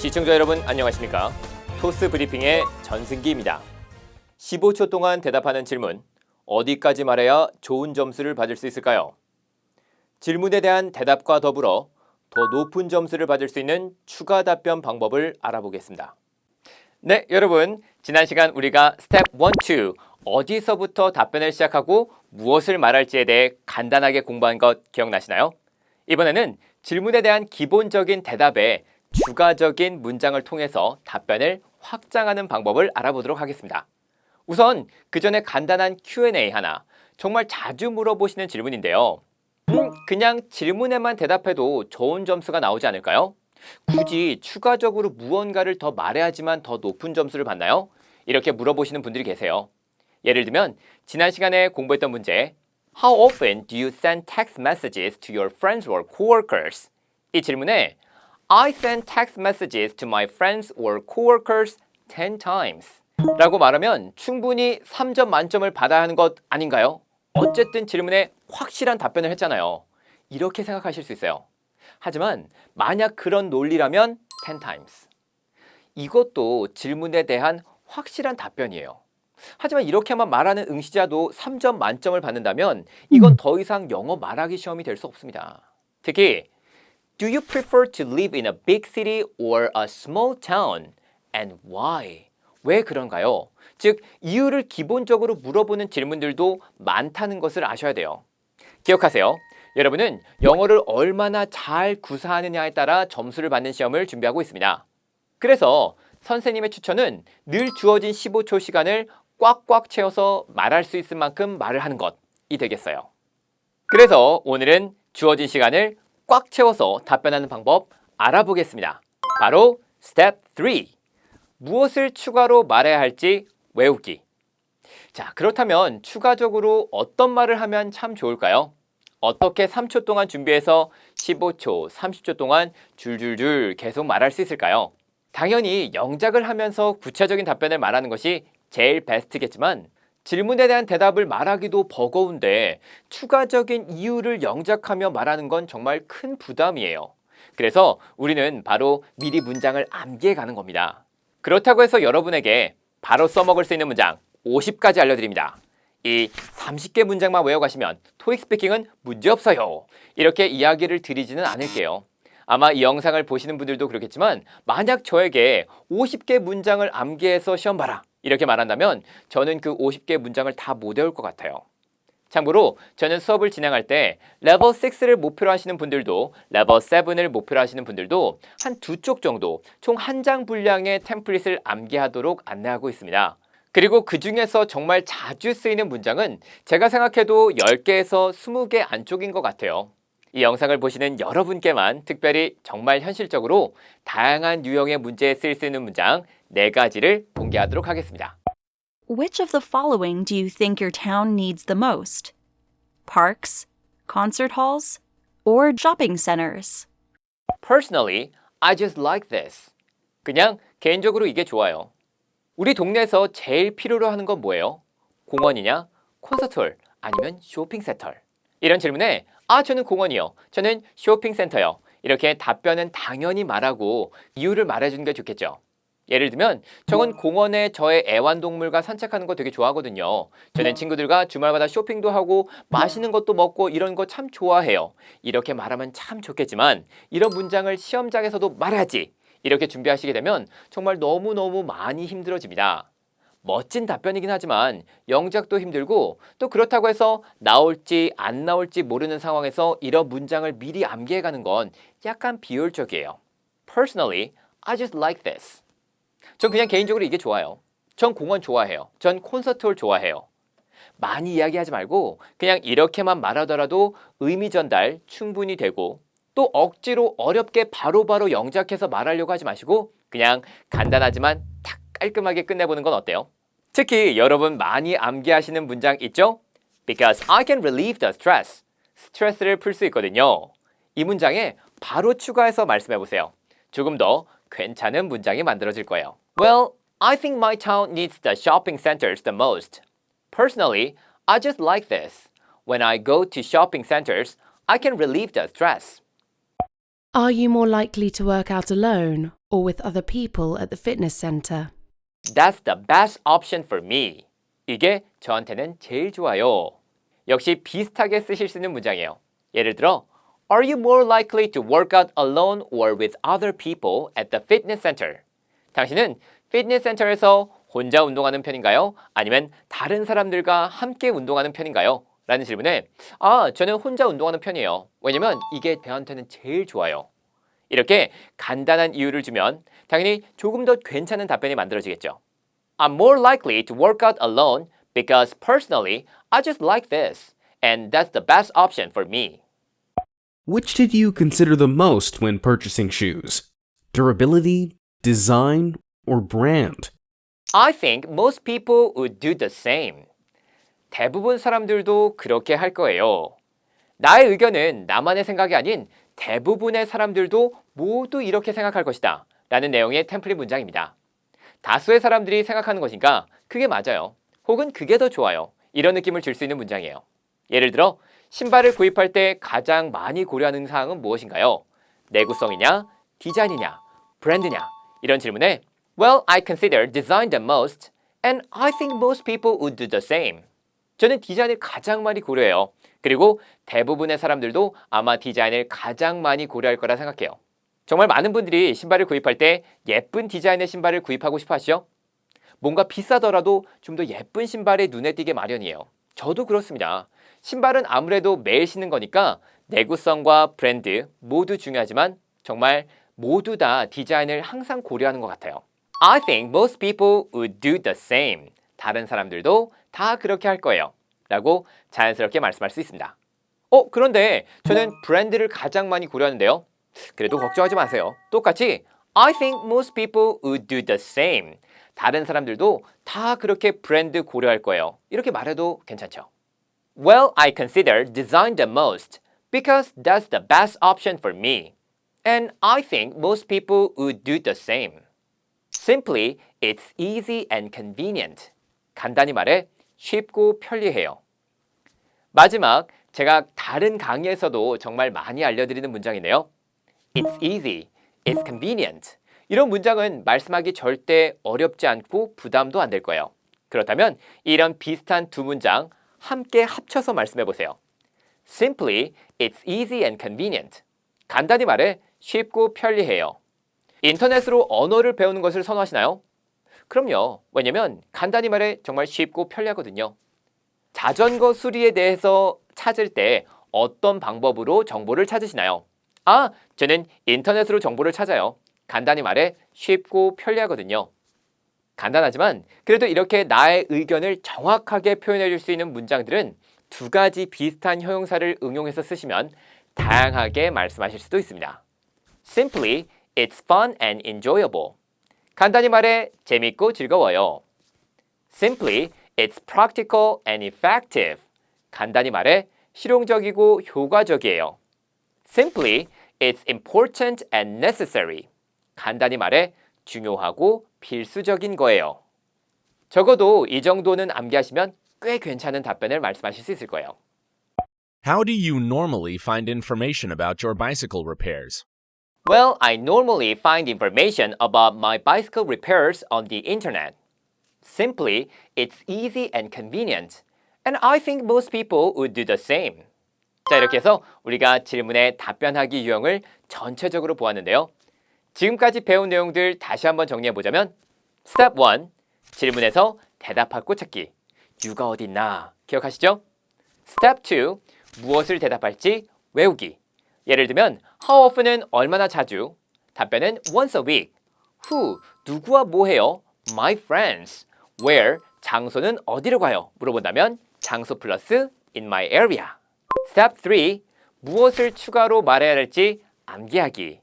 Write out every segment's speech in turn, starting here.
시청자 여러분 안녕하십니까? 토스 브리핑의 전승기입니다. 15초 동안 대답하는 질문, 어디까지 말해야 좋은 점수를 받을 수 있을까요? 질문에 대한 대답과 더불어 더 높은 점수를 받을 수 있는 추가 답변 방법을 알아보겠습니다. 네, 여러분, 지난 시간 우리가 스텝 1, 2, 어디서부터 답변을 시작하고 무엇을 말할지에 대해 간단하게 공부한 것 기억나시나요? 이번에는 질문에 대한 기본적인 대답에 추가적인 문장을 통해서 답변을 확장하는 방법을 알아보도록 하겠습니다. 우선 그 전에 간단한 Q&A 하나, 정말 자주 물어보시는 질문인데요. 그냥 질문에만 대답해도 좋은 점수가 나오지 않을까요? 굳이 추가적으로 무언가를 더 말해야지만 더 높은 점수를 받나요? 이렇게 물어보시는 분들이 계세요. 예를 들면 지난 시간에 공부했던 문제, How often do you send text messages to your friends or coworkers? 이 질문에 I send text messages to my friends or coworkers 10 times 라고 말하면 충분히 3점 만점을 받아야 하는 것 아닌가요? 어쨌든 질문에 확실한 답변을 했잖아요. 이렇게 생각하실 수 있어요. 하지만 만약 그런 논리라면 10 times. 이것도 질문에 대한 확실한 답변이에요. 하지만 이렇게만 말하는 응시자도 3점 만점을 받는다면 이건 더 이상 영어 말하기 시험이 될 수 없습니다. 특히 Do you prefer to live in a big city or a small town? And why? 왜 그런가요? 즉, 이유를 기본적으로 물어보는 질문들도 많다는 것을 아셔야 돼요. 기억하세요. 여러분은 영어를 얼마나 잘 구사하느냐에 따라 점수를 받는 시험을 준비하고 있습니다. 그래서 선생님의 추천은 늘 주어진 15초 시간을 꽉꽉 채워서 말할 수 있을 만큼 말을 하는 것이 되겠어요. 그래서 오늘은 주어진 시간을 꽉 채워서 답변하는 방법 알아보겠습니다. 바로 스텝 3. 무엇을 추가로 말해야 할지 외우기. 자, 그렇다면 추가적으로 어떤 말을 하면 참 좋을까요? 어떻게 3초 동안 준비해서 15초, 30초 동안 줄줄줄 계속 말할 수 있을까요? 당연히 영작을 하면서 구체적인 답변을 말하는 것이 제일 베스트겠지만 질문에 대한 대답을 말하기도 버거운데 추가적인 이유를 영작하며 말하는 건 정말 큰 부담이에요. 그래서 우리는 바로 미리 문장을 암기해 가는 겁니다. 그렇다고 해서 여러분에게 바로 써먹을 수 있는 문장 50가지 알려드립니다. 이 30개 문장만 외워가시면 토익 스피킹은 문제없어요. 이렇게 이야기를 드리지는 않을게요. 아마 이 영상을 보시는 분들도 그렇겠지만 만약 저에게 50개 문장을 암기해서 시험 봐라 이렇게 말한다면 저는 그 50개 문장을 다 못 외울 것 같아요. 참고로 저는 수업을 진행할 때 레벨 6를 목표로 하시는 분들도 레벨 7을 목표로 하시는 분들도 한 2쪽 정도 총 한 장 분량의 템플릿을 암기하도록 안내하고 있습니다. 그리고 그 중에서 정말 자주 쓰이는 문장은 제가 생각해도 10개에서 20개 안쪽인 것 같아요. 이 영상을 보시는 여러분께만 특별히 정말 현실적으로 다양한 유형의 문제에 쓰일 수 있는 문장 4가지를 공개하도록 하겠습니다. Which of the following do you think your town needs the most? Parks, concert halls, or shopping centers? Personally, I just like this. 그냥 개인적으로 이게 좋아요. 우리 동네에서 제일 필요로 하는 건 뭐예요? 공원이냐? 콘서트홀? 아니면 쇼핑센터? 이런 질문에 저는 공원이요. 저는 쇼핑센터요. 이렇게 답변은 당연히 말하고 이유를 말해주는 게 좋겠죠. 예를 들면 저는 공원에 저의 애완동물과 산책하는 거 되게 좋아하거든요. 저는 친구들과 주말마다 쇼핑도 하고 맛있는 것도 먹고 이런 거 참 좋아해요. 이렇게 말하면 참 좋겠지만 이런 문장을 시험장에서도 말해야지. 이렇게 준비하시게 되면 정말 너무너무 많이 힘들어집니다. 멋진 답변이긴 하지만 영작도 힘들고 또 그렇다고 해서 나올지 안 나올지 모르는 상황에서 이런 문장을 미리 암기해가는 건 약간 비효율적이에요. Personally, I just like this. 전 그냥 개인적으로 이게 좋아요. 전 공원 좋아해요. 전 콘서트홀 좋아해요. 많이 이야기하지 말고 그냥 이렇게만 말하더라도 의미 전달 충분히 되고 또 억지로 어렵게 바로바로 영작해서 말하려고 하지 마시고 그냥 간단하지만 탁 깔끔하게 끝내보는 건 어때요? 특히 여러분 많이 암기하시는 문장 있죠? Because I can relieve the stress. 스트레스를 풀 수 있거든요. 이 문장에 바로 추가해서 말씀해보세요. 조금 더 괜찮은 문장이 만들어질 거예요. Well, I think my town needs the shopping centers the most. Personally, I just like this. When I go to shopping centers, I can relieve the stress. Are you more likely to work out alone or with other people at the fitness center? That's the best option for me. 이게 저한테는 제일 좋아요. 역시 비슷하게 쓰실 수 있는 문장이에요. 예를 들어, Are you more likely to work out alone or with other people at the fitness center? 당신은 피트니스 센터에서 혼자 운동하는 편인가요? 아니면 다른 사람들과 함께 운동하는 편인가요? 라는 질문에 저는 혼자 운동하는 편이에요. 왜냐면 이게 저한테는 제일 좋아요. 이렇게 간단한 이유를 주면 당연히 조금 더 괜찮은 답변이 만들어지겠죠. I'm more likely to work out alone because personally I just like this and that's the best option for me. Which did you consider the most when purchasing shoes? Durability, design, or brand? I think most people would do the same. 대부분 사람들도 그렇게 할 거예요. 나의 의견은 나만의 생각이 아닌 대부분의 사람들도 모두 이렇게 생각할 것이다. 라는 내용의 템플릿 문장입니다. 다수의 사람들이 생각하는 것인가? 그게 맞아요. 혹은 그게 더 좋아요. 이런 느낌을 줄 수 있는 문장이에요. 예를 들어 신발을 구입할 때 가장 많이 고려하는 사항은 무엇인가요? 내구성이냐? 디자인이냐? 브랜드냐? 이런 질문에 Well, I consider design the most and I think most people would do the same. 저는 디자인을 가장 많이 고려해요. 그리고 대부분의 사람들도 아마 디자인을 가장 많이 고려할 거라 생각해요. 정말 많은 분들이 신발을 구입할 때 예쁜 디자인의 신발을 구입하고 싶어 하시죠? 뭔가 비싸더라도 좀 더 예쁜 신발이 눈에 띄게 마련이에요. 저도 그렇습니다. 신발은 아무래도 매일 신는 거니까 내구성과 브랜드 모두 중요하지만 정말 모두 다 디자인을 항상 고려하는 것 같아요. I think most people would do the same. 다른 사람들도 다 그렇게 할 거예요. 라고 자연스럽게 말씀할 수 있습니다. 그런데 저는 브랜드를 가장 많이 고려하는데요. 그래도 걱정하지 마세요. 똑같이 I think most people would do the same. 다른 사람들도 다 그렇게 브랜드 고려할 거예요. 이렇게 말해도 괜찮죠. Well, I consider design the most because that's the best option for me. And I think most people would do the same. Simply, it's easy and convenient. 간단히 말해 쉽고 편리해요. 마지막, 제가 다른 강의에서도 정말 많이 알려드리는 문장인데요. It's easy, it's convenient. 이런 문장은 말씀하기 절대 어렵지 않고 부담도 안 될 거예요. 그렇다면 이런 비슷한 두 문장 함께 합쳐서 말씀해 보세요. Simply, it's easy and convenient. 간단히 말해 쉽고 편리해요. 인터넷으로 언어를 배우는 것을 선호하시나요? 그럼요. 왜냐면 간단히 말해 정말 쉽고 편리하거든요. 자전거 수리에 대해서 찾을 때 어떤 방법으로 정보를 찾으시나요? 저는 인터넷으로 정보를 찾아요. 간단히 말해 쉽고 편리하거든요. 간단하지만 그래도 이렇게 나의 의견을 정확하게 표현해 줄 수 있는 문장들은 두 가지 비슷한 형용사를 응용해서 쓰시면 다양하게 말씀하실 수도 있습니다. Simply, it's fun and enjoyable. 간단히 말해 재밌고 즐거워요. Simply, it's practical and effective. 간단히 말해 실용적이고 효과적이에요. Simply, it's important and necessary. 간단히 말해 중요하고 필수적인 거예요. 적어도 이 정도는 암기하시면 꽤 괜찮은 답변을 말씀하실 수 있을 거예요. How do you normally find information about your bicycle repairs? Well, I normally find information about my bicycle repairs on the internet. Simply, it's easy and convenient. And I think most people would do the same. 자, 이렇게 해서 우리가 질문에 답변하기 유형을 전체적으로 보았는데요. 지금까지 배운 내용들 다시 한번 정리해보자면 Step 1. 질문에서 대답하고 찾기. you가 어딨나 기억하시죠? Step 2. 무엇을 대답할지 외우기. 예를 들면 How often은 얼마나 자주? 답변은 once a week. Who? 누구와 뭐 해요? My friends. Where? 장소는 어디로 가요? 물어본다면 장소 플러스 in my area. Step 3. 무엇을 추가로 말해야 할지 암기하기.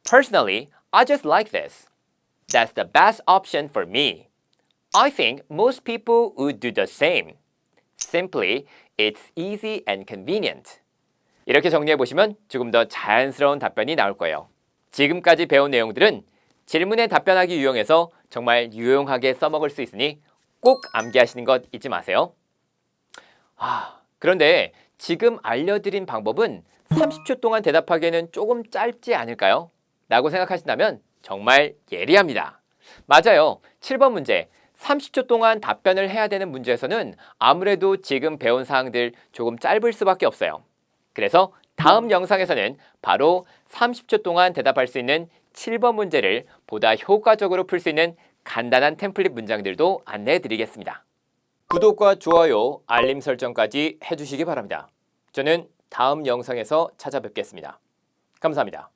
Personally, I just like this. That's the best option for me. I think most people would do the same. Simply, it's easy and convenient. 이렇게 정리해 보시면 조금 더 자연스러운 답변이 나올 거예요. 지금까지 배운 내용들은 질문에 답변하기 유형에서 정말 유용하게 써먹을 수 있으니 꼭 암기하시는 것 잊지 마세요. 그런데 지금 알려드린 방법은 30초 동안 대답하기에는 조금 짧지 않을까요? 라고 생각하신다면 정말 예리합니다. 맞아요. 7번 문제. 30초 동안 답변을 해야 되는 문제에서는 아무래도 지금 배운 사항들 조금 짧을 수밖에 없어요. 그래서 다음 영상에서는 바로 30초 동안 대답할 수 있는 7번 문제를 보다 효과적으로 풀 수 있는 간단한 템플릿 문장들도 안내해 드리겠습니다. 구독과 좋아요, 알림 설정까지 해주시기 바랍니다. 저는 다음 영상에서 찾아뵙겠습니다. 감사합니다.